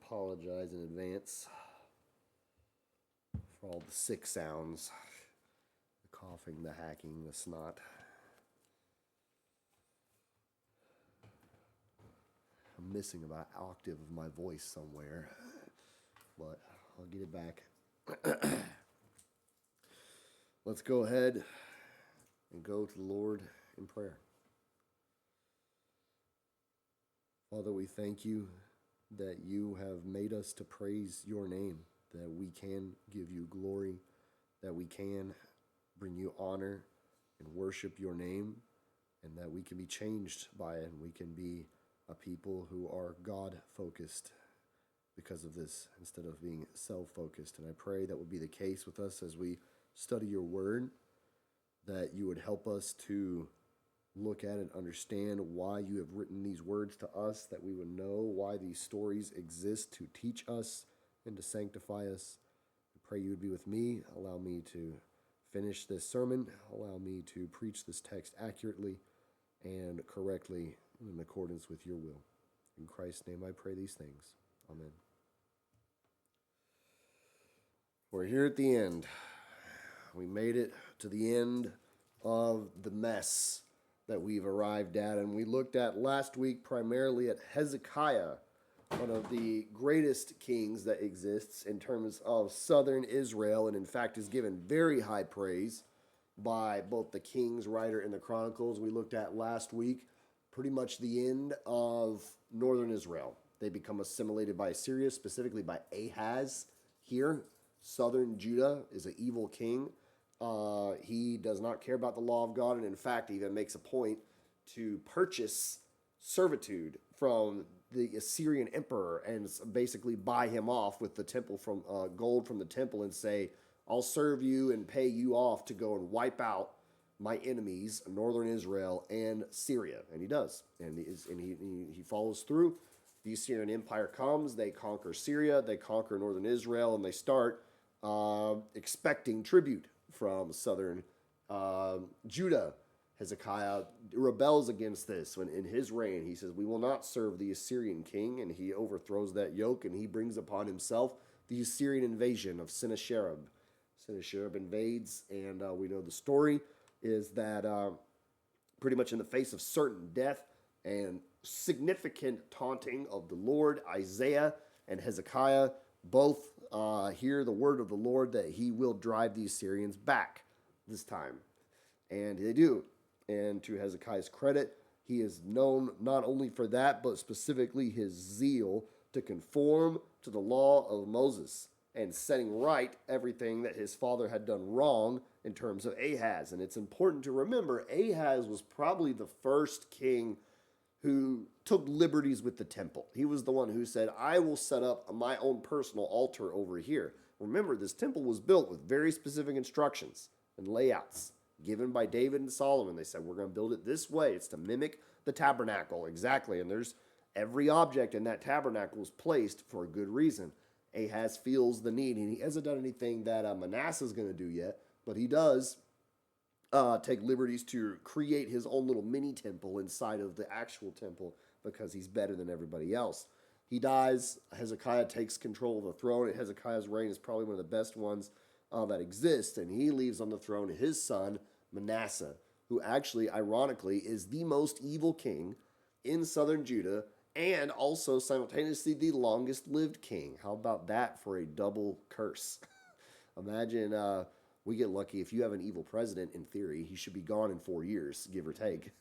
apologize in advance for all the sick sounds, the coughing, the hacking, the snot. I'm missing about an octave of my voice somewhere, but I'll get it back. Let's go ahead and go to the Lord in prayer. Father, we thank you that you have made us to praise your name, that we can give you glory, that we can bring you honor and worship your name, and that we can be changed by it, and we can be a people who are God-focused because of this, instead of being self-focused. And I pray that would be the case with us as we study your word, that you would help us to look at and understand why you have written these words to us, that we would know why these stories exist to teach us and to sanctify us. I pray you would be with me. Allow me to finish this sermon. Allow me to preach this text accurately and correctly in accordance with your will. In Christ's name I pray these things. Amen. We're here at the end. We made it to the end of the mess that we've arrived at, and we looked at last week primarily at Hezekiah, one of the greatest kings that exists in terms of southern Israel, and in fact is given very high praise by both the Kings, writer, and the Chronicles. We looked at last week pretty much the end of northern Israel. They become assimilated by Assyria, specifically by Ahaz here. Southern Judah is an evil king. He does not care about the law of God, and in fact even makes a point to purchase servitude from the Assyrian emperor and basically buy him off with the temple from gold from the temple and say, I'll serve you and pay you off to go and wipe out my enemies, northern Israel and Syria. And he does. And he follows through. The Assyrian Empire comes, they conquer Syria, they conquer northern Israel, and they start expecting tribute from southern Judah. Hezekiah rebels against this when in his reign he says, we will not serve the Assyrian king, and he overthrows that yoke, and he brings upon himself the Assyrian invasion of Sennacherib. Sennacherib invades, and we know the story is that pretty much in the face of certain death and significant taunting of the Lord, Isaiah and Hezekiah both hear the word of the Lord that he will drive the Assyrians back this time. And they do. And to Hezekiah's credit, he is known not only for that, but specifically his zeal to conform to the law of Moses and setting right everything that his father had done wrong in terms of Ahaz. And it's important to remember, Ahaz was probably the first king who took liberties with the temple. He was the one who said, I will set up my own personal altar over here. Remember, this temple was built with very specific instructions and layouts given by David and Solomon. They said, we're going to build it this way. It's to mimic the tabernacle. Exactly. And there's every object in that tabernacle is placed for a good reason. Ahaz feels the need, and he hasn't done anything that Manasseh is going to do yet, but he does take liberties to create his own little mini temple inside of the actual temple because he's better than everybody else. He dies. Hezekiah takes control of the throne, and Hezekiah's reign is probably one of the best ones that exists, and he leaves on the throne his son, Manasseh, who actually, ironically, is the most evil king in southern Judah and also simultaneously the longest-lived king. How about that for a double curse? Imagine we get lucky. If you have an evil president, in theory, he should be gone in 4 years, give or take.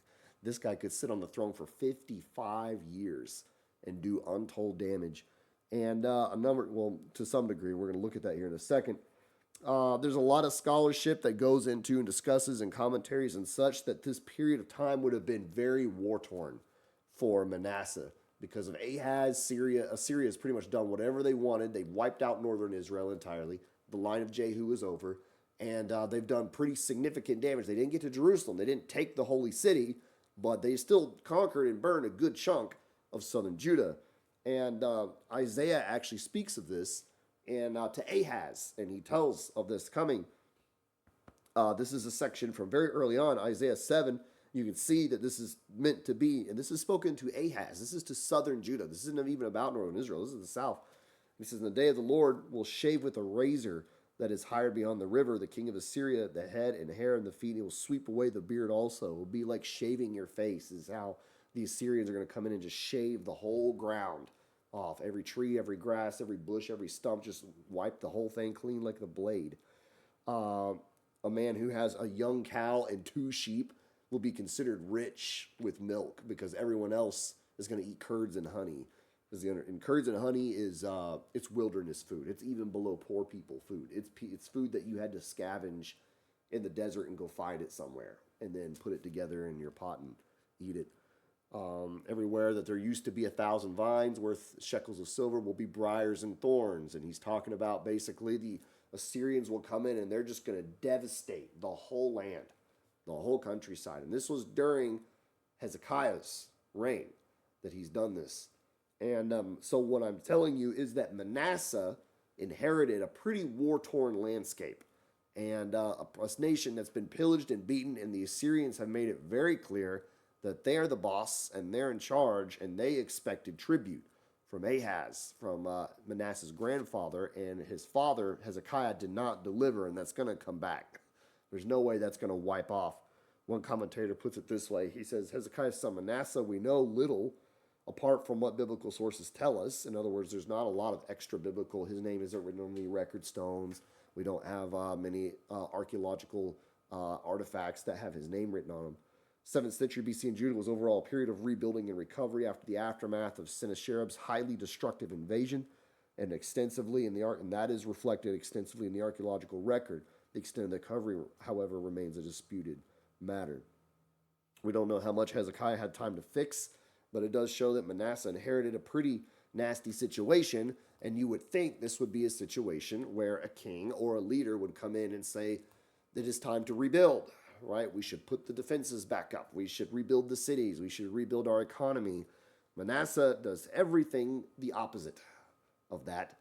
This guy could sit on the throne for 55 years and do untold damage. And to some degree, we're going to look at that here in a second. There's a lot of scholarship that goes into and discusses and commentaries and such that this period of time would have been very war-torn for Manasseh because of Ahaz. Assyria has pretty much done whatever they wanted. They wiped out northern Israel entirely. The line of Jehu is over, and they've done pretty significant damage. They didn't get to Jerusalem. They didn't take the holy city, but they still conquered and burned a good chunk of southern Judah. And Isaiah actually speaks of this and to Ahaz, and he tells of this coming. This is a section from very early on, Isaiah 7, You can see that this is meant to be, and this is spoken to Ahaz. This is to southern Judah. This isn't even about northern Israel. This is the south. He says, in the day of the Lord will shave with a razor that is hired beyond the river, the king of Assyria, the head and hair and the feet. He will sweep away the beard also. It will be like shaving your face, is how the Assyrians are going to come in and just shave the whole ground off. Every tree, every grass, every bush, every stump, just wipe the whole thing clean like the blade. A man who has a young cow and 2 sheep will be considered rich with milk because everyone else is going to eat curds and honey. And curds and honey is it's wilderness food. It's even below poor people food. It's food that you had to scavenge in the desert and go find it somewhere, and then put it together in your pot and eat it. Everywhere that there used to be 1,000 vines worth shekels of silver will be briars and thorns. And he's talking about basically the Assyrians will come in and they're just going to devastate the whole land, the whole countryside. And this was during Hezekiah's reign that he's done this. And so what I'm telling you is that Manasseh inherited a pretty war-torn landscape and a nation that's been pillaged and beaten, and the Assyrians have made it very clear that they are the boss and they're in charge, and they expected tribute from Ahaz, from Manasseh's grandfather, and his father, Hezekiah, did not deliver, and that's going to come back. There's no way that's going to wipe off. One commentator puts it this way. He says, Hezekiah's son Manasseh, we know little apart from what biblical sources tell us. In other words, there's not a lot of extra biblical. His name isn't written on any record stones. We don't have many archaeological artifacts that have his name written on them. 7th century BC in Judah was overall a period of rebuilding and recovery after the aftermath of Sennacherib's highly destructive invasion, and that is reflected extensively in the archaeological record. The extent of the recovery, however, remains a disputed matter. We don't know how much Hezekiah had time to fix, but it does show that Manasseh inherited a pretty nasty situation, and you would think this would be a situation where a king or a leader would come in and say that it's time to rebuild, right? We should put the defenses back up. We should rebuild the cities. We should rebuild our economy. Manasseh does everything the opposite of that.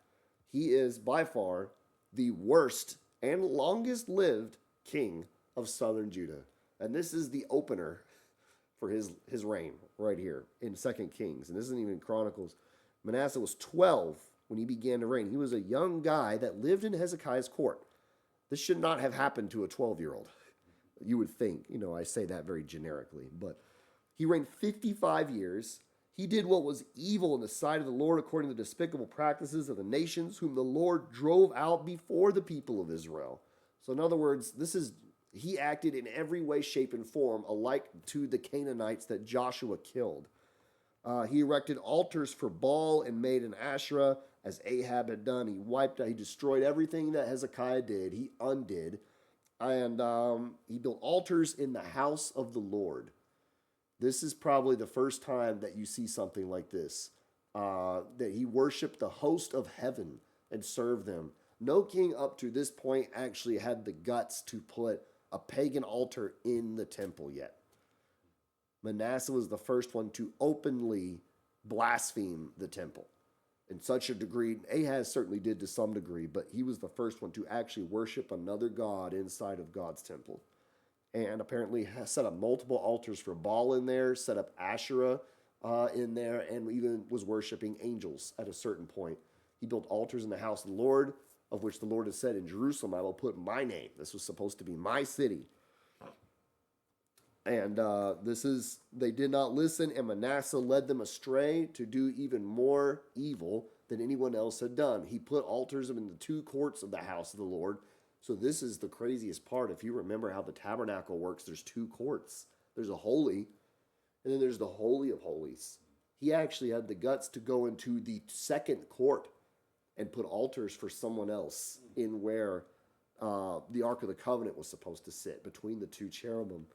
He is by far the worst and longest lived king of southern Judah. And this is the opener for his reign right here in 2 Kings. And this isn't even Chronicles. Manasseh was 12 when he began to reign. He was a young guy that lived in Hezekiah's court. This should not have happened to a 12-year-old. You would think, I say that very generically, but he reigned 55 years. He did what was evil in the sight of the Lord according to the despicable practices of the nations whom the Lord drove out before the people of Israel. So in other words, he acted in every way, shape, and form alike to the Canaanites that Joshua killed. He erected altars for Baal and made an Asherah as Ahab had done. He destroyed everything that Hezekiah did. He undid. And he built altars in the house of the Lord. This is probably the first time that you see something like this, that he worshiped the host of heaven and served them. No king up to this point actually had the guts to put a pagan altar in the temple yet. Manasseh was the first one to openly blaspheme the temple in such a degree. Ahaz certainly did to some degree, but he was the first one to actually worship another god inside of God's temple. And apparently set up multiple altars for Baal in there, set up Asherah in there, and even was worshiping angels at a certain point. He built altars in the house of the Lord, of which the Lord has said, in Jerusalem, I will put my name. This was supposed to be my city. And they did not listen, and Manasseh led them astray to do even more evil than anyone else had done. He put altars in the 2 courts of the house of the Lord. So this is the craziest part. If you remember how the tabernacle works, there's 2 courts. There's a holy, and then there's the Holy of Holies. He actually had the guts to go into the 2nd court and put altars for someone else in where the Ark of the Covenant was supposed to sit, between the 2 cherubim.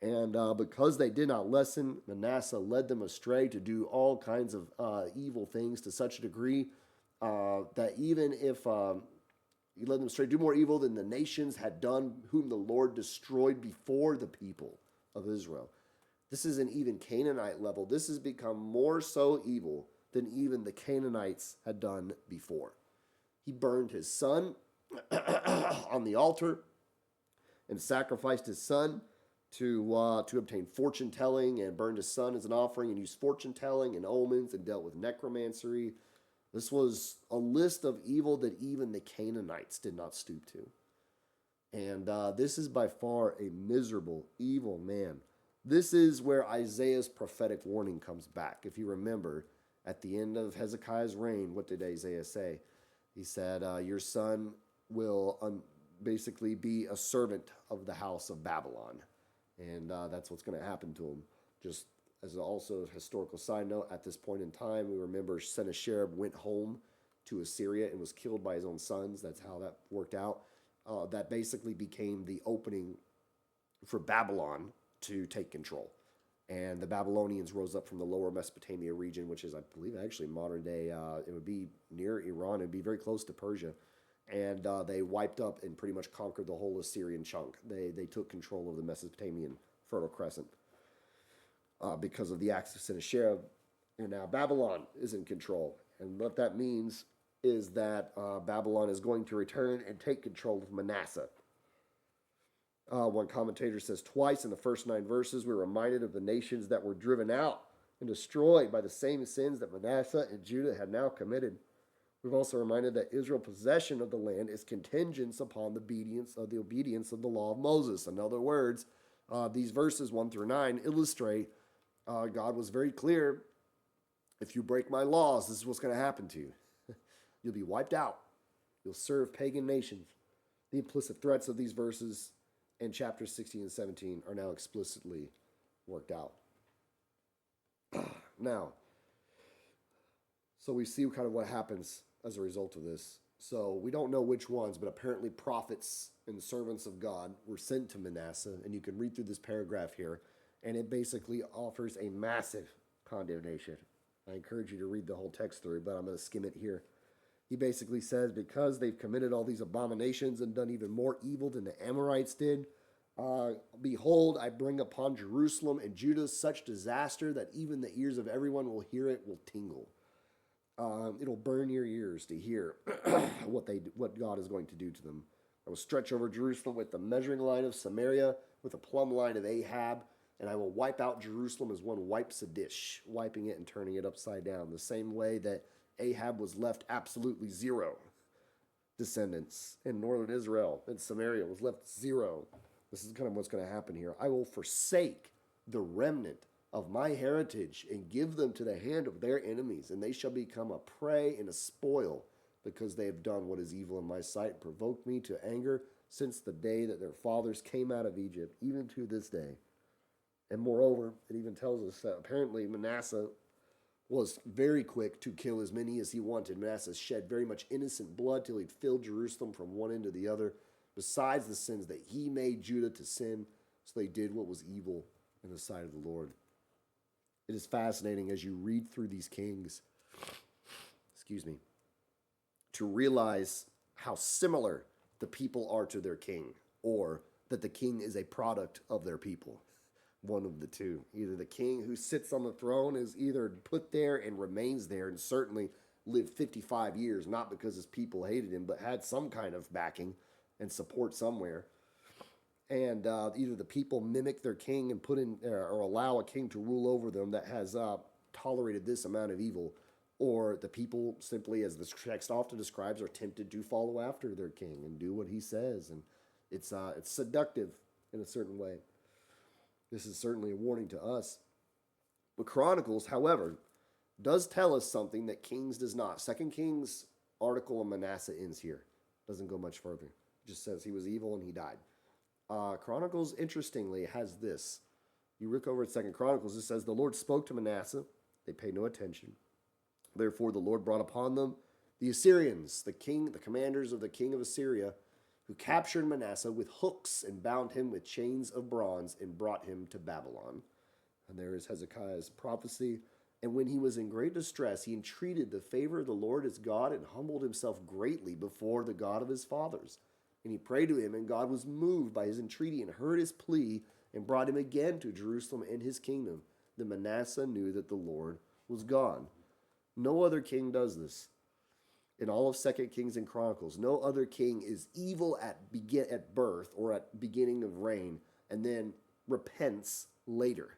And because they did not listen, Manasseh led them astray to do all kinds of evil things to such a degree that even if he led them astray, do more evil than the nations had done, whom the Lord destroyed before the people of Israel. This is an even Canaanite level. This has become more so evil than even the Canaanites had done before. He burned his son on the altar and sacrificed his son to obtain fortune telling, and burned his son as an offering, and used fortune telling and omens, and dealt with necromancy. This was a list of evil that even the Canaanites did not stoop to. And this is by far a miserable, evil man. This is where Isaiah's prophetic warning comes back. If you remember, at the end of Hezekiah's reign, what did Isaiah say? He said, your son will basically be a servant of the house of Babylon. And that's what's going to happen to him. Just as also a historical side note, at this point in time, we remember Sennacherib went home to Assyria and was killed by his own sons. That's how that worked out. That basically became the opening for Babylon to take control. And the Babylonians rose up from the lower Mesopotamia region, which is, I believe, actually modern day. It would be near Iran. It would be very close to Persia. And they wiped up and pretty much conquered the whole Assyrian chunk. They took control of the Mesopotamian Fertile Crescent because of the acts of Sennacherib. And now Babylon is in control. And what that means is that Babylon is going to return and take control of Manasseh. One commentator says twice in the first 9 verses, we're reminded of the nations that were driven out and destroyed by the same sins that Manasseh and Judah had now committed. We've also reminded that Israel's possession of the land is contingent upon the obedience of the law of Moses. In other words, these verses 1 through 9 illustrate God was very clear. If you break my laws, this is what's going to happen to you. You'll be wiped out. You'll serve pagan nations. The implicit threats of these verses in chapters 16 and 17 are now explicitly worked out. Now, so we see kind of what happens as a result of this. So we don't know which ones, but apparently prophets and servants of God were sent to Manasseh, and you can read through this paragraph here, and it basically offers a massive condemnation. I encourage you to read the whole text through, but I'm going to skim it here. He basically says, because they've committed all these abominations and done even more evil than the Amorites did, behold, I bring upon Jerusalem and Judah such disaster that even the ears of everyone will hear it will tingle. It'll burn your ears to hear what God is going to do to them. I will stretch over Jerusalem with the measuring line of Samaria, with the plumb line of Ahab, and I will wipe out Jerusalem as one wipes a dish, wiping it and turning it upside down, the same way that Ahab was left absolutely zero descendants in northern Israel, and Samaria was left zero. This is kind of what's going to happen here. I will forsake the remnant of my heritage and give them to the hand of their enemies, and they shall become a prey and a spoil, because they have done what is evil in my sight and provoked me to anger since the day that their fathers came out of Egypt, even to this day. And moreover, it even tells us that apparently Manasseh was very quick to kill as many as he wanted. Manasseh shed very much innocent blood till he'd filled Jerusalem from one end to the other, besides the sins that he made Judah to sin, so they did what was evil in the sight of the Lord. It is fascinating as you read through these kings, to realize how similar the people are to their king, or that the king is a product of their people. One of the two. Either the king who sits on the throne is either put there and remains there and certainly lived 55 years, not because his people hated him, but had some kind of backing and support somewhere. And either the people mimic their king and put in or allow a king to rule over them that has tolerated this amount of evil, or the people simply, as the text often describes, are tempted to follow after their king and do what he says. And it's seductive in a certain way. This is certainly a warning to us. But Chronicles, however, does tell us something that Kings does not. 2 Kings article on Manasseh ends here. Doesn't go much further. It just says he was evil and he died. Chronicles, interestingly, has this. You look over at 2 Chronicles, it says, the Lord spoke to Manasseh. They paid no attention. Therefore the Lord brought upon them the Assyrians, the commanders of the king of Assyria, who captured Manasseh with hooks and bound him with chains of bronze and brought him to Babylon. And there is Hezekiah's prophecy. And when he was in great distress, he entreated the favor of the Lord his God and humbled himself greatly before the God of his fathers. And he prayed to him, and God was moved by his entreaty and heard his plea and brought him again to Jerusalem and his kingdom. Then Manasseh knew that the Lord was God. No other king does this. In all of 2 Kings and Chronicles, no other king is evil at birth or at beginning of reign, and then repents later,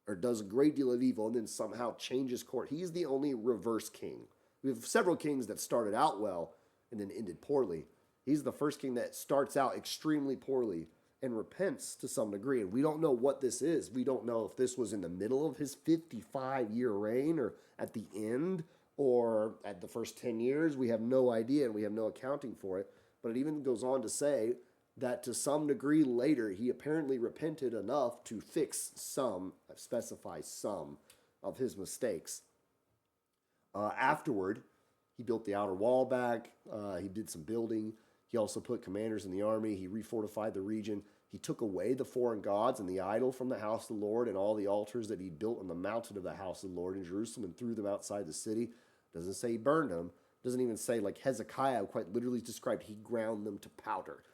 or does a great deal of evil and then somehow changes course. He's the only reverse king. We have several kings that started out well and then ended poorly. He's the first king that starts out extremely poorly and repents to some degree. And we don't know what this is. We don't know if this was in the middle of his 55-year reign or at the end or at the first 10 years. We have no idea, and we have no accounting for it. But it even goes on to say that to some degree later, he apparently repented enough to fix some, specify some, of his mistakes. Afterward, he built the outer wall back. He did some building. He also put commanders in the army. He refortified the region. He took away the foreign gods and the idol from the house of the Lord and all the altars that he built on the mountain of the house of the Lord in Jerusalem and threw them outside the city. Doesn't say he burned them. Doesn't even say, like Hezekiah quite literally described, he ground them to powder.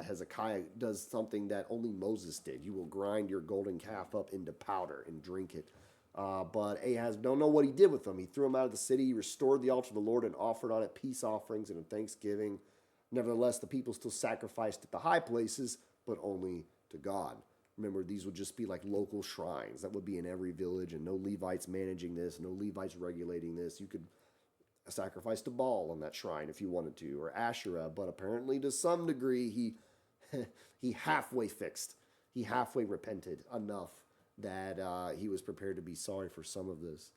Hezekiah does something that only Moses did. You will grind your golden calf up into powder and drink it. But Ahaz, don't know what he did with them. He threw them out of the city. He restored the altar of the Lord and offered on it peace offerings and thanksgiving. Nevertheless, the people still sacrificed at the high places, but only to God. Remember, these would just be like local shrines. That would be in every village, and no Levites managing this, no Levites regulating this. You could sacrifice to Baal on that shrine if you wanted to, or Asherah, but apparently to some degree he halfway fixed. He halfway repented enough that he was prepared to be sorry for some of this.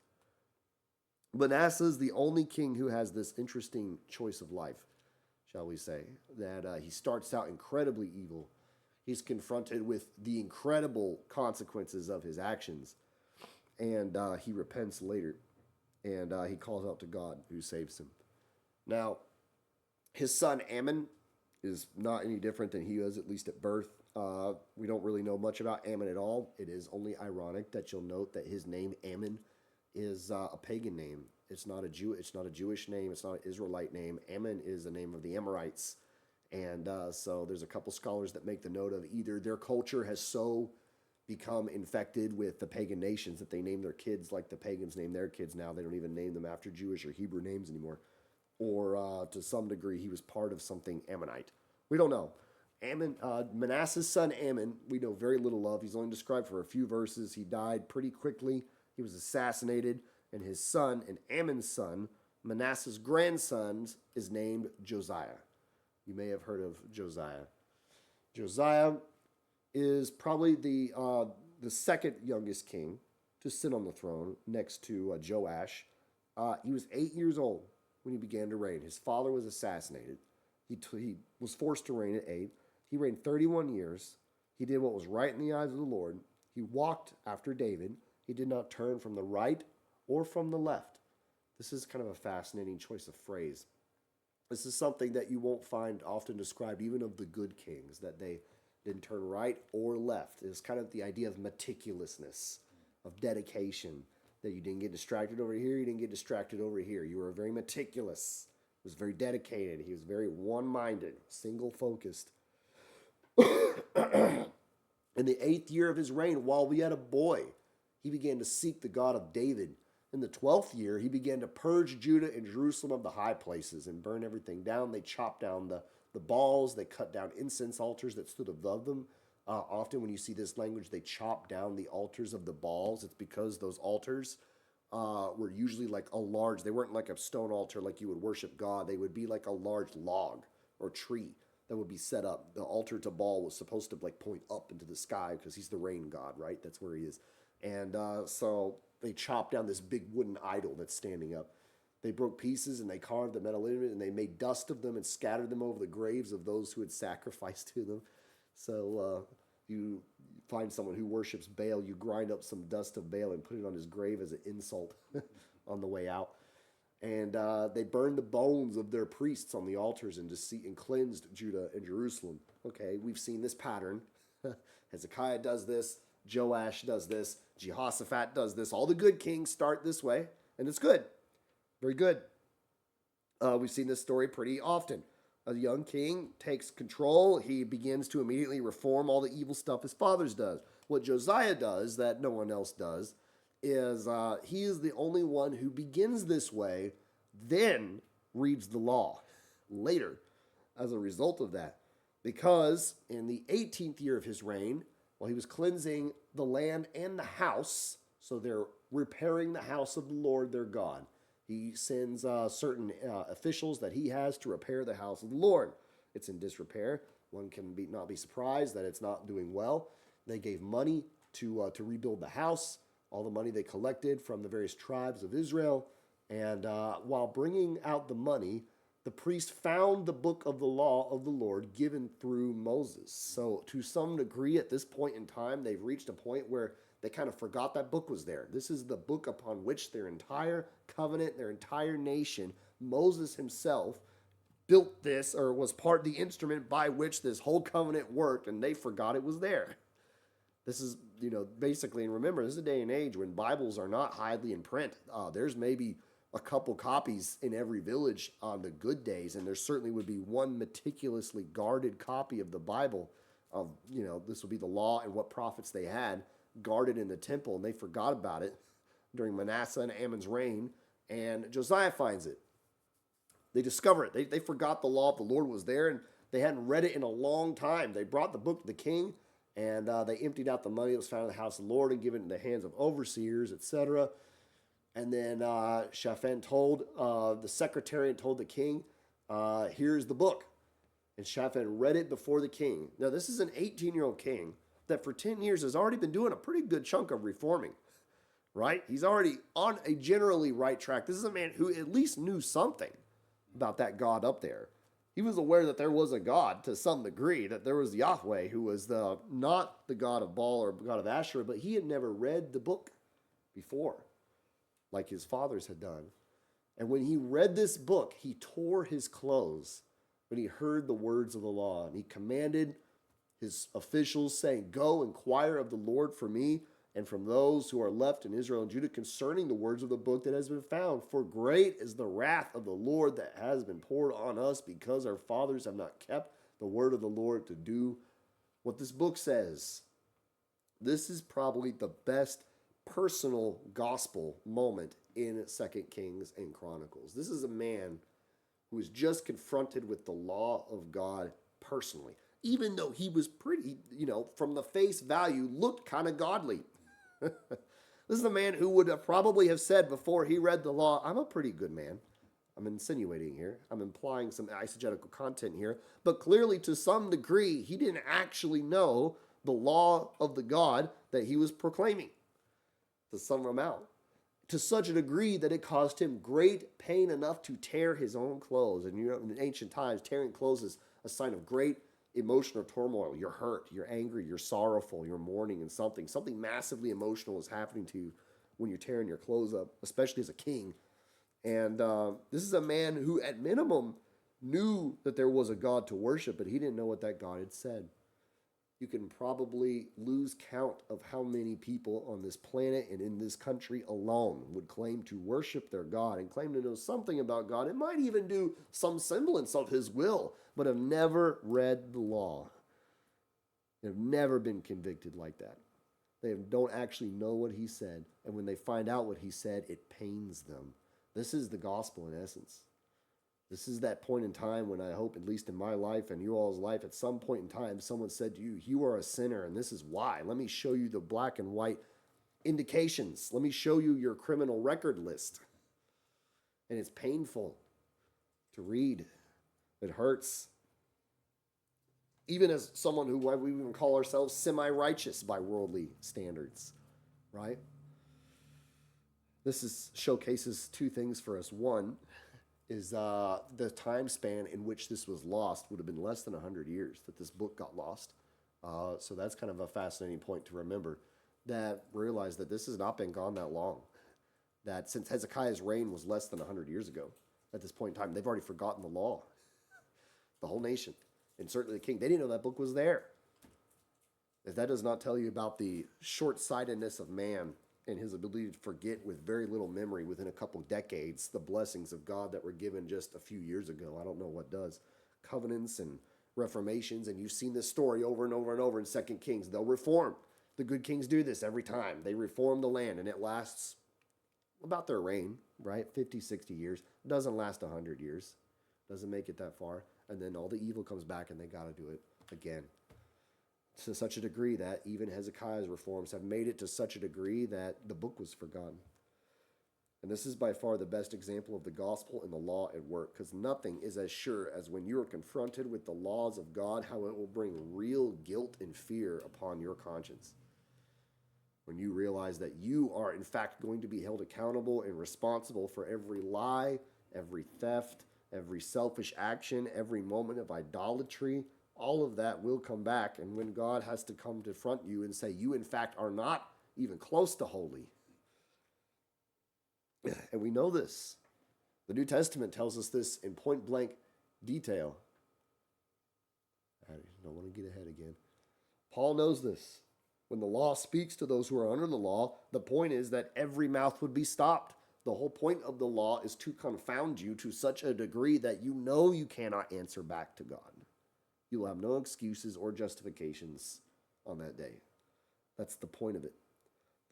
Manasseh is the only king who has this interesting choice of life, shall we say, that he starts out incredibly evil. He's confronted with the incredible consequences of his actions, and he repents later, and he calls out to God who saves him. Now, his son Ammon is not any different than he was, at least at birth. We don't really know much about Ammon at all. It is only ironic that you'll note that his name Ammon is a pagan name. It's not a Jewish name. It's not an Israelite name. Ammon is the name of the Amorites. And so there's a couple scholars that make the note of either their culture has so become infected with the pagan nations that they name their kids like the pagans name their kids now. They don't even name them after Jewish or Hebrew names anymore. Or to some degree, he was part of something Ammonite. We don't know. Manasseh's son Ammon, we know very little of. He's only described for a few verses. He died pretty quickly. He was assassinated. And his son, and Ammon's son, Manasseh's grandson, is named Josiah. You may have heard of Josiah. Josiah is probably the second youngest king to sit on the throne next to Joash. He was 8 years old when he began to reign. His father was assassinated. He was forced to reign at 8. He reigned 31 years. He did what was right in the eyes of the Lord. He walked after David. He did not turn from the right or from the left. This is kind of a fascinating choice of phrase. This is something that you won't find often described even of the good kings, that they didn't turn right or left. It's kind of the idea of meticulousness, of dedication, that you didn't get distracted over here, you didn't get distracted over here. You were very meticulous. He was very dedicated. He was very one-minded, single-focused. In the 8th year of his reign, while we had a boy, he began to seek the God of David. In the 12th year, he began to purge Judah and Jerusalem of the high places and burn everything down. They chopped down the Baals. They cut down incense altars that stood above them. Often when you see this language, they chop down the altars of the Baals. It's because those altars were usually like a large, they weren't like a stone altar like you would worship God. They would be like a large log or tree that would be set up. The altar to Baal was supposed to like point up into the sky because he's the rain god, right? That's where he is. And so they chopped down this big wooden idol that's standing up. They broke pieces and they carved the metal in it and they made dust of them and scattered them over the graves of those who had sacrificed to them. So you find someone who worships Baal, you grind up some dust of Baal and put it on his grave as an insult on the way out. And they burned the bones of their priests on the altars and cleansed Judah and Jerusalem. Okay, we've seen this pattern. Hezekiah does this. Joash does this. Jehoshaphat does this. All the good kings start this way, and it's good. Very good. We've seen this story pretty often. A young king takes control. He begins to immediately reform all the evil stuff his father's does. What Josiah does that no one else does is he is the only one who begins this way, then reads the law later as a result of that. Because in the 18th year of his reign, While he was cleansing the land and the house, so they're repairing the house of the Lord their God. He sends certain officials that he has to repair the house of the Lord. It's in disrepair. One can not be surprised that it's not doing well. They gave money to rebuild the house, all the money they collected from the various tribes of Israel. And while bringing out the money, the priest found the book of the law of the Lord given through Moses. So to some degree at this point in time, they've reached a point where they kind of forgot that book was there. This is the book upon which their entire covenant, their entire nation, Moses himself, built this, or was part of the instrument by which this whole covenant worked, and they forgot it was there. This is, basically, and remember, this is a day and age when Bibles are not highly in print. There's maybe a couple copies in every village on the good days, and there certainly would be one meticulously guarded copy of the Bible of, this would be the law and what prophets they had guarded in the temple, and they forgot about it during Manasseh and Ammon's reign, and Josiah finds it. They discover it. They forgot the law of the Lord was there, and they hadn't read it in a long time. They brought the book to the king, and they emptied out the money that was found in the house of the Lord and given it in the hands of overseers, etc. And then Shaphan told the secretary and told the king, here's the book. And Shaphan read it before the king. Now, this is an 18-year-old king that for 10 years has already been doing a pretty good chunk of reforming, right? He's already on a generally right track. This is a man who at least knew something about that God up there. He was aware that there was a God to some degree, that there was Yahweh, who was not the God of Baal or God of Asherah, but he had never read the book before, like his fathers had done. And when he read this book, he tore his clothes when he heard the words of the law. And he commanded his officials, saying, "Go, inquire of the Lord for me and from those who are left in Israel and Judah concerning the words of the book that has been found. For great is the wrath of the Lord that has been poured on us, because our fathers have not kept the word of the Lord to do what this book says." This is probably the best personal gospel moment in 2 Kings and Chronicles. This is a man who was just confronted with the law of God personally, even though he was pretty, from the face value, looked kind of godly. This is a man who would probably have said before he read the law, "I'm a pretty good man." I'm insinuating here. I'm implying some eisegetical content here. But clearly, to some degree, he didn't actually know the law of the God that he was proclaiming to some amount, to such a degree that it caused him great pain enough to tear his own clothes. And in ancient times, tearing clothes is a sign of great emotional turmoil. You're hurt, you're angry, you're sorrowful, you're mourning, and something massively emotional is happening to you when you're tearing your clothes up, especially as a king. And this is a man who, at minimum, knew that there was a God to worship, but he didn't know what that God had said. You can probably lose count of how many people on this planet and in this country alone would claim to worship their God and claim to know something about God. It might even do some semblance of his will, but have never read the law. They have never been convicted like that. They don't actually know what he said. And when they find out what he said, it pains them. This is the gospel in essence. This is that point in time when I hope, at least in my life and you all's life, at some point in time, someone said to you, "You are a sinner, and this is why. Let me show you the black and white indications. Let me show you your criminal record list." And it's painful to read. It hurts. Even as someone who we even call ourselves semi-righteous by worldly standards, right? This showcases two things for us. One is the time span in which this was lost would have been less than 100 years that this book got lost. So that's kind of a fascinating point to remember, that realize that this has not been gone that long. That since Hezekiah's reign was less than 100 years ago, at this point in time, they've already forgotten the law. The whole nation, and certainly the king, they didn't know that book was there. If that does not tell you about the short-sightedness of man and his ability to forget with very little memory within a couple decades the blessings of God that were given just a few years ago, I don't know what does. Covenants and reformations, and you've seen this story over and over and over in 2 Kings. They'll reform. The good kings do this every time. They reform the land, and it lasts about their reign, right? 50, 60 years. It doesn't last 100 years. Doesn't make it that far. And then all the evil comes back, and they got to do it again. to such a degree that even Hezekiah's reforms have made it to such a degree that the book was forgotten. And this is by far the best example of the gospel and the law at work, because nothing is as sure as when you are confronted with the laws of God, how it will bring real guilt and fear upon your conscience. When you realize that you are in fact going to be held accountable and responsible for every lie, every theft, every selfish action, every moment of idolatry, all of that will come back. And when God has to come to confront you and say, you in fact are not even close to holy. And we know this. The New Testament tells us this in point blank detail. I don't want to get ahead again. Paul knows this. When the law speaks to those who are under the law, the point is that every mouth would be stopped. The whole point of the law is to confound you to such a degree that you know you cannot answer back to God. You will have no excuses or justifications on that day. That's the point of it.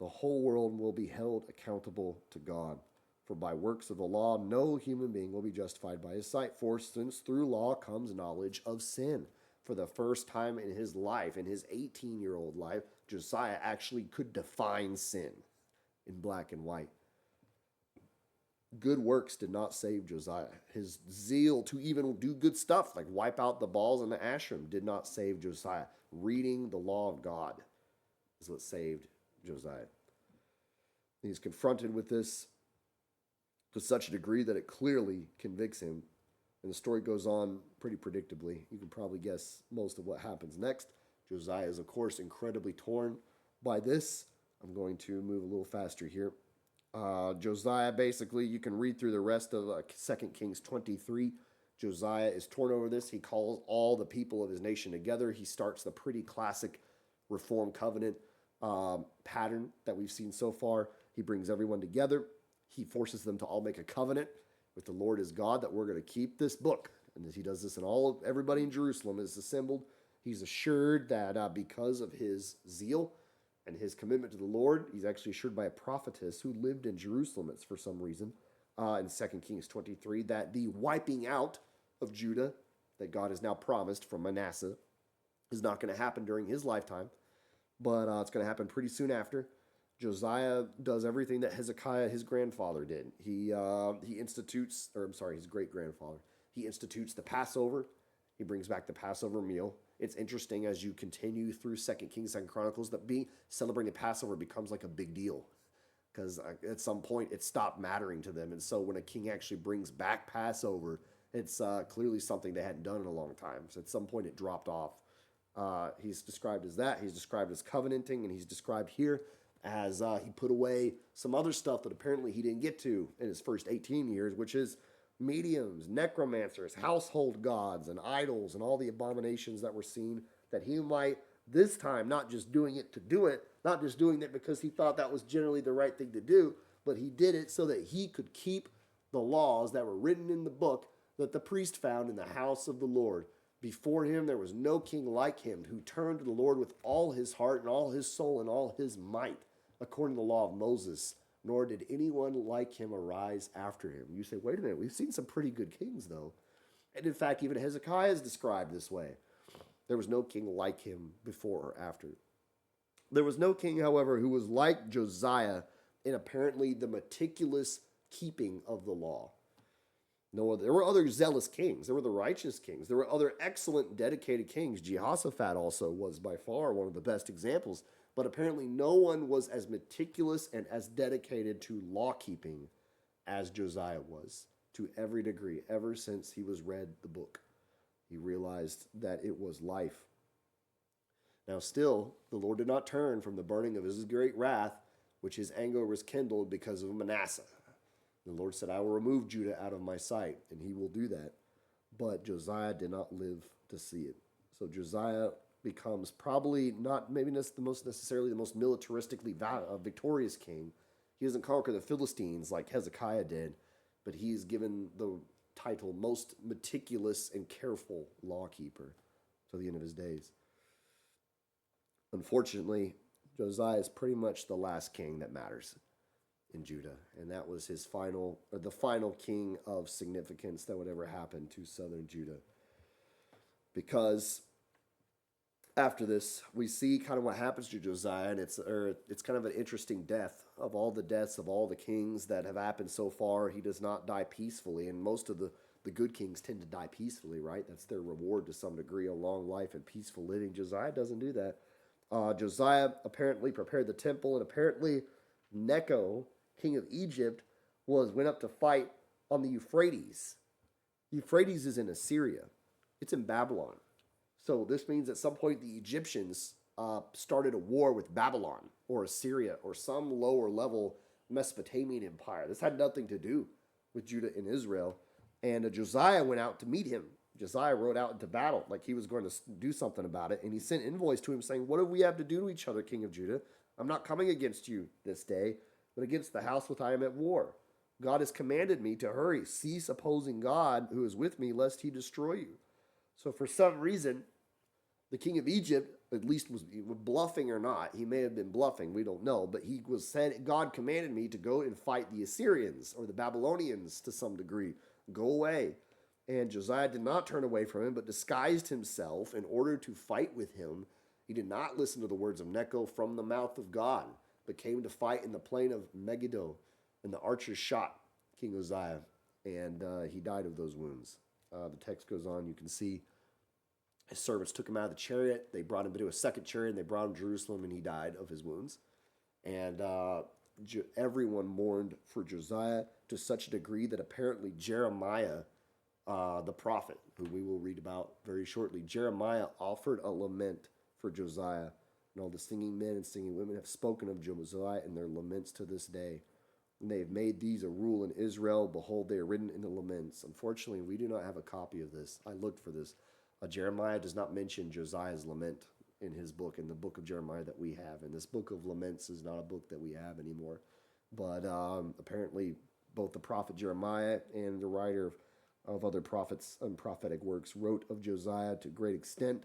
The whole world will be held accountable to God. For by works of the law, no human being will be justified by his sight. For since through law comes knowledge of sin. For the first time in his life, in his 18-year-old life, Josiah actually could define sin in black and white. Good works did not save Josiah. His zeal to even do good stuff, like wipe out the Baals and the Ashram, did not save Josiah. Reading the law of God is what saved Josiah. He's confronted with this to such a degree that it clearly convicts him. And the story goes on pretty predictably. You can probably guess most of what happens next. Josiah is, of course, incredibly torn by this. I'm going to move a little faster here. Josiah, basically, you can read through the rest of 2 Kings 23. Josiah is torn over this. He calls all the people of his nation together. He starts the pretty classic Reform Covenant pattern that we've seen so far. He brings everyone together. He forces them to all make a covenant with the Lord as God that we're going to keep this book. And he does this, and everybody in Jerusalem is assembled. He's assured that because of his zeal and his commitment to the Lord, he's actually assured by a prophetess who lived in Jerusalem for some reason in 2 Kings 23 that the wiping out of Judah that God has now promised from Manasseh is not going to happen during his lifetime, but it's going to happen pretty soon after. Josiah does everything that Hezekiah, his grandfather, did. His great-grandfather. He institutes the Passover. He brings back the Passover meal. It's interesting as you continue through 2 Kings, 2 Chronicles, that celebrating the Passover becomes like a big deal. Because at some point it stopped mattering to them. And so when a king actually brings back Passover, it's clearly something they hadn't done in a long time. So at some point it dropped off. He's described as that. He's described as covenanting, and he's described here as he put away some other stuff that apparently he didn't get to in his first 18 years, which is mediums, necromancers, household gods, and idols, and all the abominations that were seen, that he might this time not just doing it to do it, not just doing it because he thought that was generally the right thing to do, but he did it so that he could keep the laws that were written in the book that the priest found in the house of the Lord. Before him there was no king like him who turned to the Lord with all his heart and all his soul and all his might, according to the law of Moses, nor did anyone like him arise after him. You say, wait a minute, we've seen some pretty good kings, though. And in fact, even Hezekiah is described this way. There was no king like him before or after. There was no king, however, who was like Josiah in apparently the meticulous keeping of the law. No, there were other zealous kings. There were the righteous kings. There were other excellent, dedicated kings. Jehoshaphat also was by far one of the best examples. But apparently no one was as meticulous and as dedicated to law-keeping as Josiah was, to every degree, ever since he was read the book. He realized that it was life. Now still, the Lord did not turn from the burning of his great wrath, which his anger was kindled because of Manasseh. The Lord said, I will remove Judah out of my sight, and he will do that. But Josiah did not live to see it. So Josiah becomes probably not maybe necessarily the most militaristically victorious king. He doesn't conquer the Philistines like Hezekiah did, but he is given the title most meticulous and careful law keeper to the end of his days. Unfortunately, Josiah is pretty much the last king that matters in Judah, and that was the final king of significance that would ever happen to southern Judah, because After this, we see kind of what happens to Josiah, and it's kind of an interesting death. Of all the deaths of all the kings that have happened so far, he does not die peacefully, and most of the good kings tend to die peacefully, right? That's their reward to some degree, a long life and peaceful living. Josiah doesn't do that. Josiah apparently prepared the temple, and apparently Necho, king of Egypt, went up to fight on the Euphrates. Euphrates is in Assyria. It's in Babylon. So this means at some point the Egyptians started a war with Babylon or Assyria or some lower level Mesopotamian empire. This had nothing to do with Judah and Israel. And Josiah went out to meet him. Josiah rode out into battle like he was going to do something about it. And he sent envoys to him saying, "What do we have to do to each other, king of Judah? I'm not coming against you this day, but against the house with I am at war. God has commanded me to hurry. Cease opposing God who is with me, lest he destroy you." So for some reason, the king of Egypt, at least was bluffing or not. He may have been bluffing. We don't know. But he was said, God commanded me to go and fight the Assyrians or the Babylonians to some degree. Go away. And Josiah did not turn away from him, but disguised himself in order to fight with him. He did not listen to the words of Necho from the mouth of God, but came to fight in the plain of Megiddo. And the archers shot King Uzziah, and he died of those wounds. The text goes on. You can see his servants took him out of the chariot. They brought him into a second chariot, and they brought him to Jerusalem, and he died of his wounds. And everyone mourned for Josiah to such a degree that apparently Jeremiah, the prophet, who we will read about very shortly, Jeremiah offered a lament for Josiah. And all the singing men and singing women have spoken of Josiah in their laments to this day. And they have made these a rule in Israel. Behold, they are written in the laments. Unfortunately, we do not have a copy of this. I looked for this. Jeremiah does not mention Josiah's lament in his book, in the book of Jeremiah that we have. And this book of laments is not a book that we have anymore. But apparently, both the prophet Jeremiah and the writer of other prophets and prophetic works wrote of Josiah to great extent.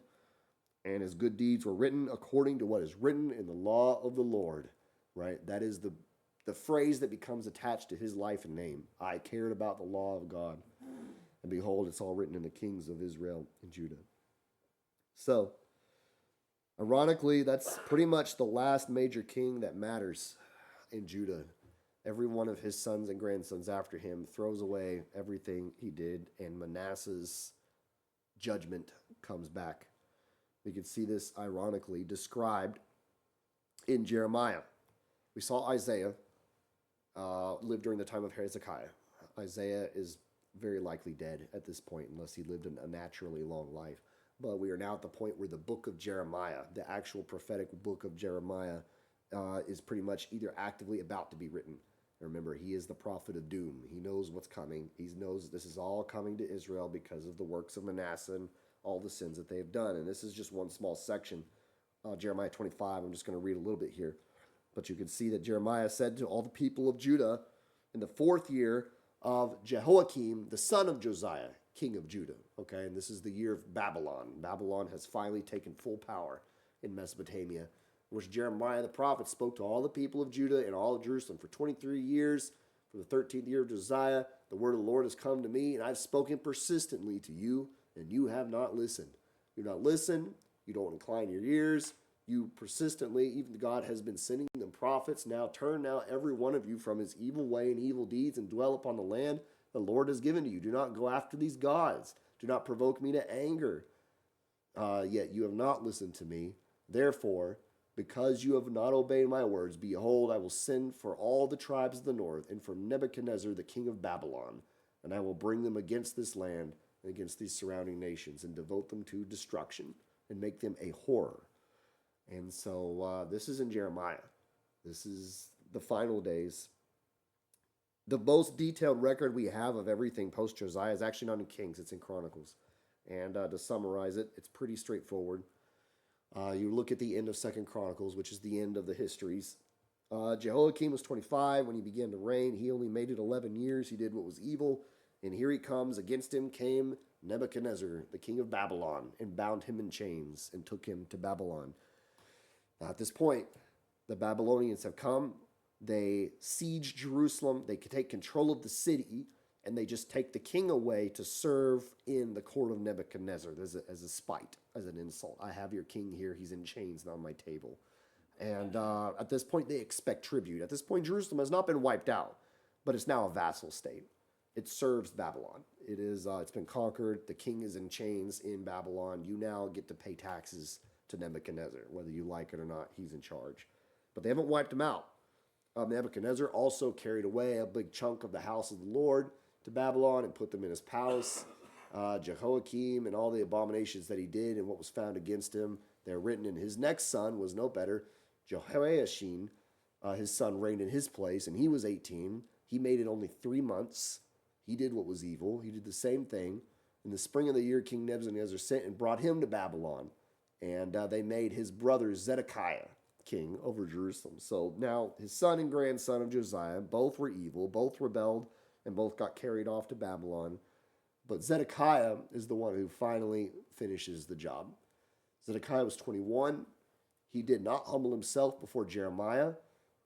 And his good deeds were written according to what is written in the law of the Lord. Right? That is the phrase that becomes attached to his life and name. I cared about the law of God. And behold, it's all written in the kings of Israel and Judah. So, ironically, that's pretty much the last major king that matters in Judah. Every one of his sons and grandsons after him throws away everything he did, and Manasseh's judgment comes back. We can see this ironically described in Jeremiah. We saw Isaiah live during the time of Hezekiah. Isaiah is very likely dead at this point unless he lived a naturally long life. But we are now at the point where the book of Jeremiah, the actual prophetic book of Jeremiah, is pretty much either actively about to be written. Remember, he is the prophet of doom. He knows what's coming. He knows this is all coming to Israel because of the works of Manasseh and all the sins that they have done. And this is just one small section. Jeremiah 25, I'm just going to read a little bit here. But you can see that Jeremiah said to all the people of Judah in the 4th year of Jehoiakim, the son of Josiah, king of Judah. Okay, and this is the year of Babylon. Babylon has finally taken full power in Mesopotamia, which Jeremiah the prophet spoke to all the people of Judah and all of Jerusalem for 23 years. For the 13th year of Josiah, the word of the Lord has come to me, and I've spoken persistently to you, and you have not listened. You do not listen. You don't incline your ears. You persistently, even God has been sending them prophets. Now turn now every one of you from his evil way and evil deeds and dwell upon the land the Lord has given to you. Do not go after these gods. Do not provoke me to anger. Yet you have not listened to me. Therefore, because you have not obeyed my words, behold, I will send for all the tribes of the north and for Nebuchadnezzar, the king of Babylon, and I will bring them against this land and against these surrounding nations and devote them to destruction and make them a horror. And so this is in Jeremiah. This is the final days. The most detailed record we have of everything post-Josiah is actually not in Kings. It's in Chronicles. And to summarize it, it's pretty straightforward. You look at the end of 2 Chronicles, which is the end of the histories. Jehoiakim was 25 when he began to reign. He only made it 11 years. He did what was evil. And here he comes. Against him came Nebuchadnezzar, the king of Babylon, and bound him in chains and took him to Babylon. Now, at this point, the Babylonians have come. They siege Jerusalem. They take control of the city, and they just take the king away to serve in the court of Nebuchadnezzar as a spite, as an insult. I have your king here. He's in chains on my table. And at this point, they expect tribute. At this point, Jerusalem has not been wiped out, but it's now a vassal state. It serves Babylon. It's been conquered. The king is in chains in Babylon. You now get to pay taxes to Nebuchadnezzar. Whether you like it or not, he's in charge. But they haven't wiped him out. Nebuchadnezzar also carried away a big chunk of the house of the Lord to Babylon and put them in his palace. Jehoiakim and all the abominations that he did and what was found against him, they're written. And his next son was no better. Jehoiachin, his son, reigned in his place, and he was 18. He made it only 3 months. He did what was evil. He did the same thing. In the spring of the year, King Nebuchadnezzar sent and brought him to Babylon. And they made his brother Zedekiah king over Jerusalem. So now his son and grandson of Josiah, both were evil, both rebelled, and both got carried off to Babylon. But Zedekiah is the one who finally finishes the job. Zedekiah was 21. He did not humble himself before Jeremiah,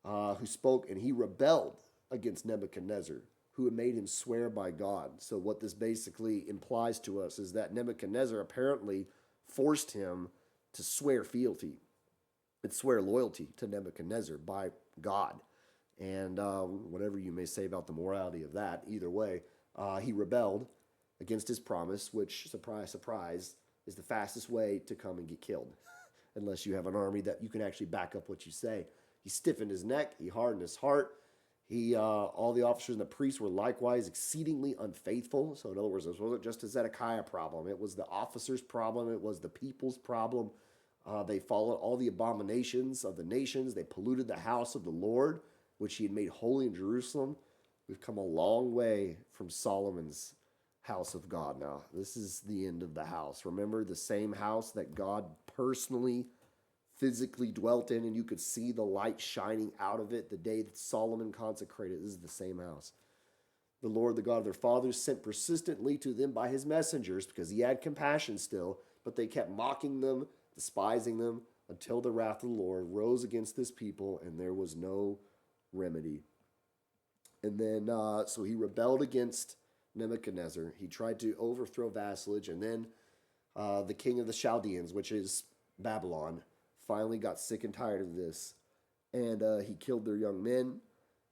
who spoke, and he rebelled against Nebuchadnezzar, who had made him swear by God. So what this basically implies to us is that Nebuchadnezzar apparently forced him to swear fealty and swear loyalty to Nebuchadnezzar by God. And whatever you may say about the morality of that, either way, he rebelled against his promise, which, surprise, surprise, is the fastest way to come and get killed, unless you have an army that you can actually back up what you say. He stiffened his neck. He hardened his heart. All the officers and the priests were likewise exceedingly unfaithful. So in other words, this wasn't just a Zedekiah problem. It was the officers' problem. It was the people's problem. They followed all the abominations of the nations. They polluted the house of the Lord, which he had made holy in Jerusalem. We've come a long way from Solomon's house of God now. This is the end of the house. Remember, the same house that God personally, physically dwelt in, and you could see the light shining out of it the day that Solomon consecrated. This is the same house. The Lord, the God of their fathers, sent persistently to them by his messengers, because he had compassion still, but they kept mocking them, despising them, until the wrath of the Lord rose against this people, and there was no remedy. And then, so he rebelled against Nebuchadnezzar. He tried to overthrow vassalage, and then the king of the Chaldeans, which is Babylon, finally got sick and tired of this, and he killed their young men.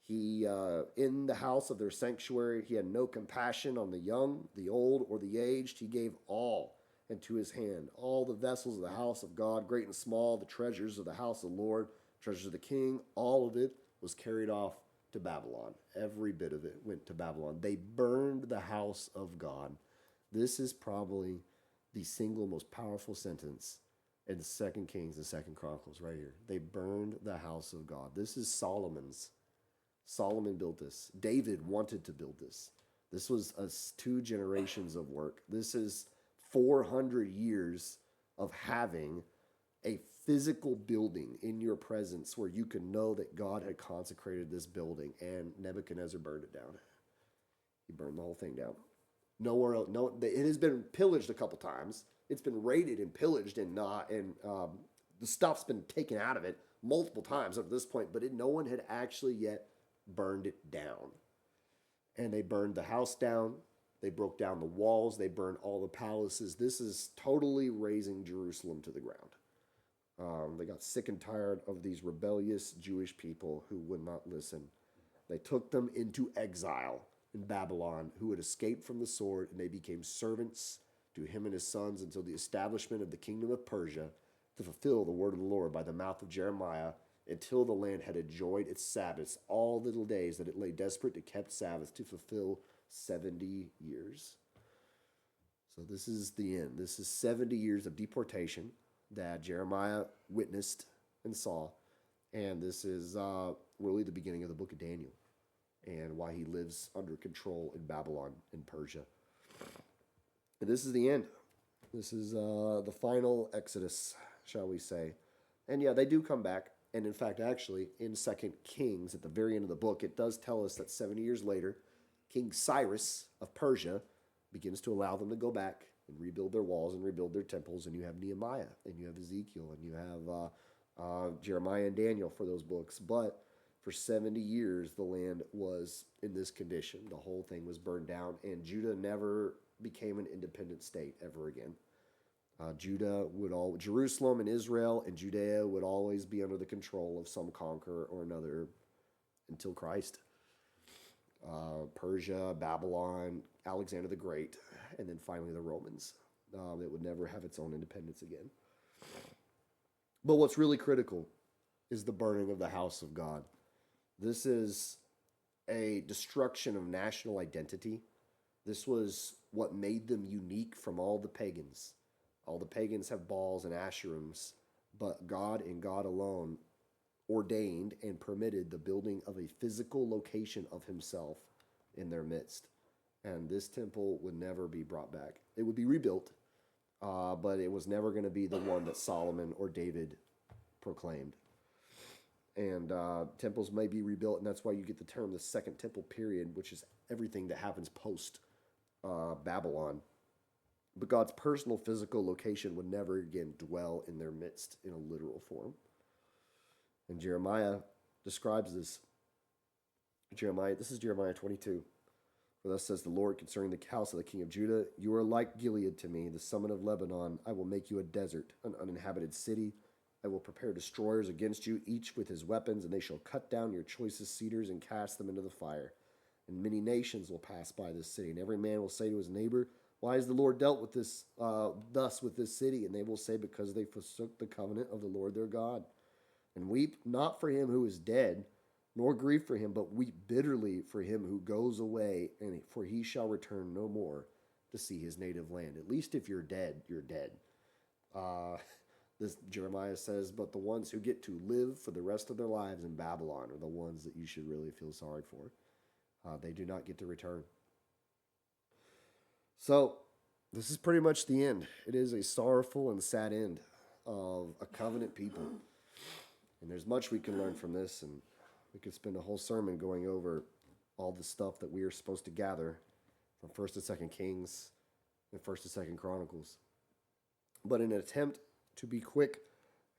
He, in the house of their sanctuary, he had no compassion on the young, the old, or the aged. He gave all into his hand, all the vessels of the house of God, great and small, the treasures of the house of the Lord, treasures of the king, all of it was carried off to Babylon. Every bit of it went to Babylon. They burned the house of God. This is probably the single most powerful sentence in the 2 Kings and 2 Chronicles right here. They burned the house of God. This is Solomon's. Solomon built this. David wanted to build this. This was 2 generations of work. This is 400 years of having a physical building in your presence where you can know that God had consecrated this building, and Nebuchadnezzar burned it down. He burned the whole thing down. Nowhere else. No, it has been pillaged a couple times. It's been raided and pillaged, and the stuff's been taken out of it multiple times up to this point, but no one had actually yet burned it down. And they burned the house down. They broke down the walls. They burned all the palaces. This is totally razing Jerusalem to the ground. They got sick and tired of these rebellious Jewish people who would not listen. They took them into exile in Babylon, who had escaped from the sword, and they became servants to him and his sons until the establishment of the kingdom of Persia, to fulfill the word of the Lord by the mouth of Jeremiah, until the land had enjoyed its Sabbaths all the little days that it lay desperate to keep Sabbath, to fulfill 70 years. So this is the end. This is 70 years of deportation that Jeremiah witnessed and saw. And this is really the beginning of the book of Daniel and why he lives under control in Babylon and Persia. And this is the end. This is the final Exodus, shall we say. And yeah, they do come back. And in fact, actually, in 2 Kings, at the very end of the book, it does tell us that 70 years later, King Cyrus of Persia begins to allow them to go back and rebuild their walls and rebuild their temples. And you have Nehemiah, and you have Ezekiel, and you have Jeremiah and Daniel for those books. But For 70 years, the land was in this condition. The whole thing was burned down, and Judah never became an independent state ever again. Jerusalem and Israel and Judea would always be under the control of some conqueror or another until Christ. Persia, Babylon, Alexander the Great, and then finally the Romans. It would never have its own independence again. But what's really critical is the burning of the house of God. This is a destruction of national identity. This was what made them unique from all the pagans. All the pagans have Baals and Asherims, but God and God alone ordained and permitted the building of a physical location of himself in their midst. And this temple would never be brought back. It would be rebuilt, but it was never going to be the one that Solomon or David proclaimed. And temples may be rebuilt, and that's why you get the term the Second Temple period, which is everything that happens post Babylon. But God's personal physical location would never again dwell in their midst in a literal form. And Jeremiah describes this. This is Jeremiah 22. For thus says the Lord concerning the house of the king of Judah, you are like Gilead to me, the summit of Lebanon. I will make you a desert, an uninhabited city. I will prepare destroyers against you, each with his weapons, and they shall cut down your choicest cedars and cast them into the fire. And many nations will pass by this city, and every man will say to his neighbor, why has the Lord dealt with this thus with this city? And they will say, because they forsook the covenant of the Lord their God. And weep not for him who is dead, nor grieve for him, but weep bitterly for him who goes away, and for he shall return no more to see his native land. At least if you're dead, you're dead. This Jeremiah says, but the ones who get to live for the rest of their lives in Babylon are the ones that you should really feel sorry for. They do not get to return. So this is pretty much the end. It is a sorrowful and sad end of a covenant people. And there's much we can learn from this, and we could spend a whole sermon going over all the stuff that we are supposed to gather from 1st and 2nd Kings and 1st and 2nd Chronicles. But in an attempt to be quick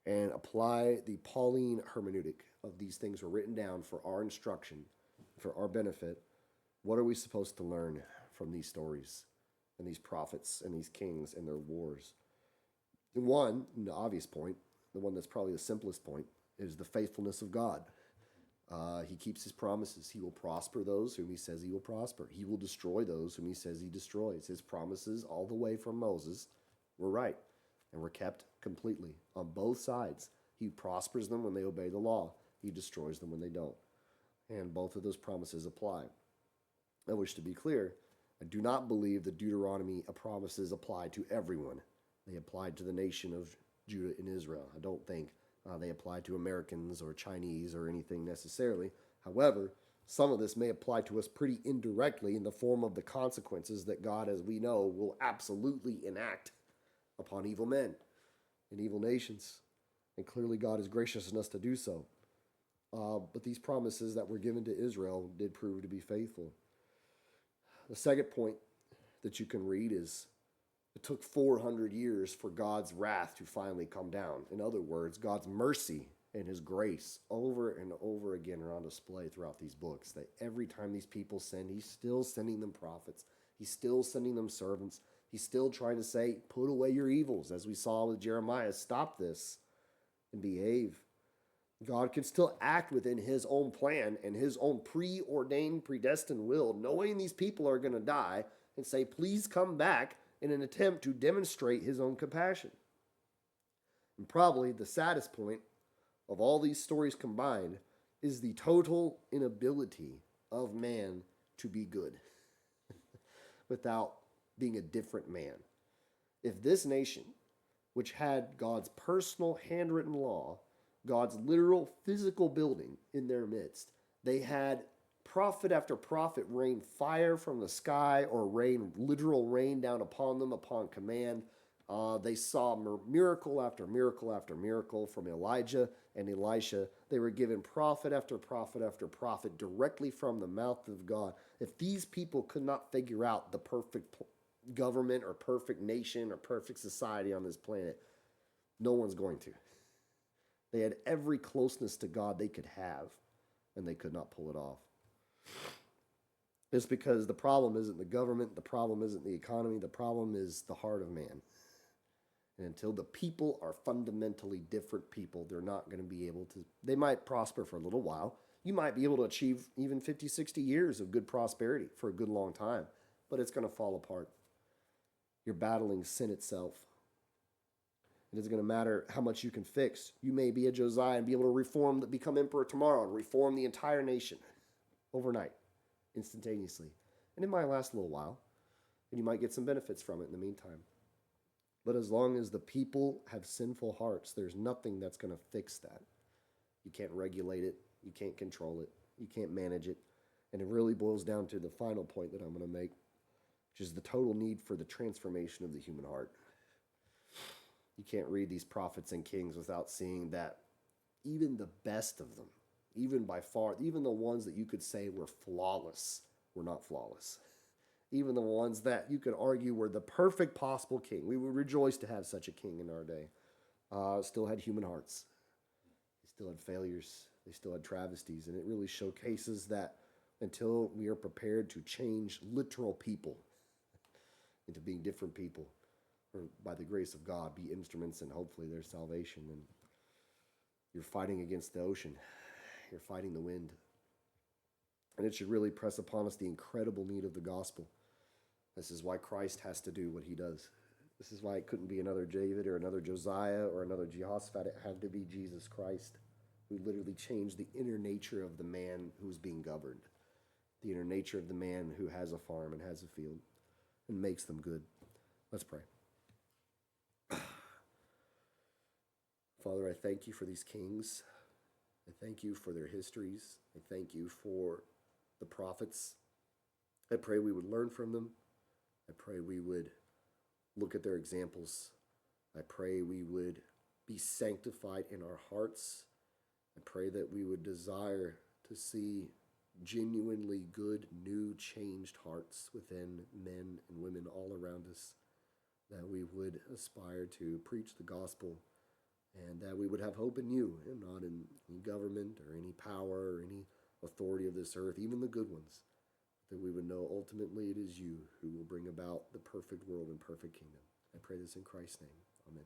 and apply the Pauline hermeneutic of these things were written down for our instruction, for our benefit, what are we supposed to learn from these stories and these prophets and these kings and their wars? And one, the obvious point, the one that's probably the simplest point, is the faithfulness of God. He keeps his promises. He will prosper those whom he says he will prosper. He will destroy those whom he says he destroys. His promises all the way from Moses were right and were kept completely on both sides. He prospers them when they obey the law. He destroys them when they don't. And both of those promises apply. I wish to be clear, I do not believe the Deuteronomy promises apply to everyone. They applied to the nation of Judah and Israel. I don't think they apply to Americans or Chinese or anything necessarily. However, some of this may apply to us pretty indirectly in the form of the consequences that God, as we know, will absolutely enact upon evil men and evil nations. And clearly God is gracious enough to do so. But these promises that were given to Israel did prove to be faithful. The second point that you can read is it took 400 years for God's wrath to finally come down. In other words, God's mercy and his grace over and over again are on display throughout these books. That every time these people sin, he's still sending them prophets. He's still sending them servants. He's still trying to say, put away your evils. As we saw with Jeremiah, stop this and behave. God can still act within his own plan and his own preordained, predestined will, knowing these people are going to die, and say, please come back, in an attempt to demonstrate his own compassion. And probably the saddest point of all these stories combined is the total inability of man to be good without being a different man. If this nation, which had God's personal handwritten law, God's literal physical building in their midst, they had prophet after prophet rain fire from the sky or literal rain down upon them upon command. They saw miracle after miracle after miracle from Elijah and Elisha. They were given prophet after prophet after prophet directly from the mouth of God. If these people could not figure out the perfect government or perfect nation or perfect society on this planet, no one's going to. They had every closeness to God they could have. and they could not pull it off. It's because the problem isn't the government, the problem isn't the economy, the problem is the heart of man. And until the people are fundamentally different people, they're not going to be able to, they might prosper for a little while. You might be able to achieve even 50, 60 years of good prosperity for a good long time, but it's going to fall apart. You're battling sin itself. It isn't going to matter how much you can fix. You may be a Josiah and be able to reform, become emperor tomorrow and reform the entire nation overnight, instantaneously. And it might last a little while, and you might get some benefits from it in the meantime. But as long as the people have sinful hearts, there's nothing that's going to fix that. You can't regulate it. You can't control it. You can't manage it. And it really boils down to the final point that I'm going to make, which is the total need for the transformation of the human heart. You can't read these prophets and kings without seeing that even the best of them, even by far, even the ones that you could say were flawless, were not flawless. Even the ones that you could argue were the perfect possible king. We would rejoice to have such a king in our day. Still had human hearts. They still had failures. They still had travesties. And it really showcases that until we are prepared to change literal people into being different people, or by the grace of God, be instruments in hopefully their salvation. And you're fighting against the ocean. You're fighting the wind. And it should really press upon us the incredible need of the gospel. This is why Christ has to do what he does. This is why it couldn't be another David or another Josiah or another Jehoshaphat. It had to be Jesus Christ, who literally changed the inner nature of the man who's being governed, the inner nature of the man who has a farm and has a field and makes them good. Let's pray. Father, I thank you for these kings. I thank you for their histories. I thank you for the prophets. I pray we would learn from them. I pray we would look at their examples. I pray we would be sanctified in our hearts. I pray that we would desire to see genuinely good, new, changed hearts within men and women all around us, that we would aspire to preach the gospel, and that we would have hope in you and not in government or any power or any authority of this earth, even the good ones, that we would know ultimately it is you who will bring about the perfect world and perfect kingdom. I pray this in Christ's name. Amen.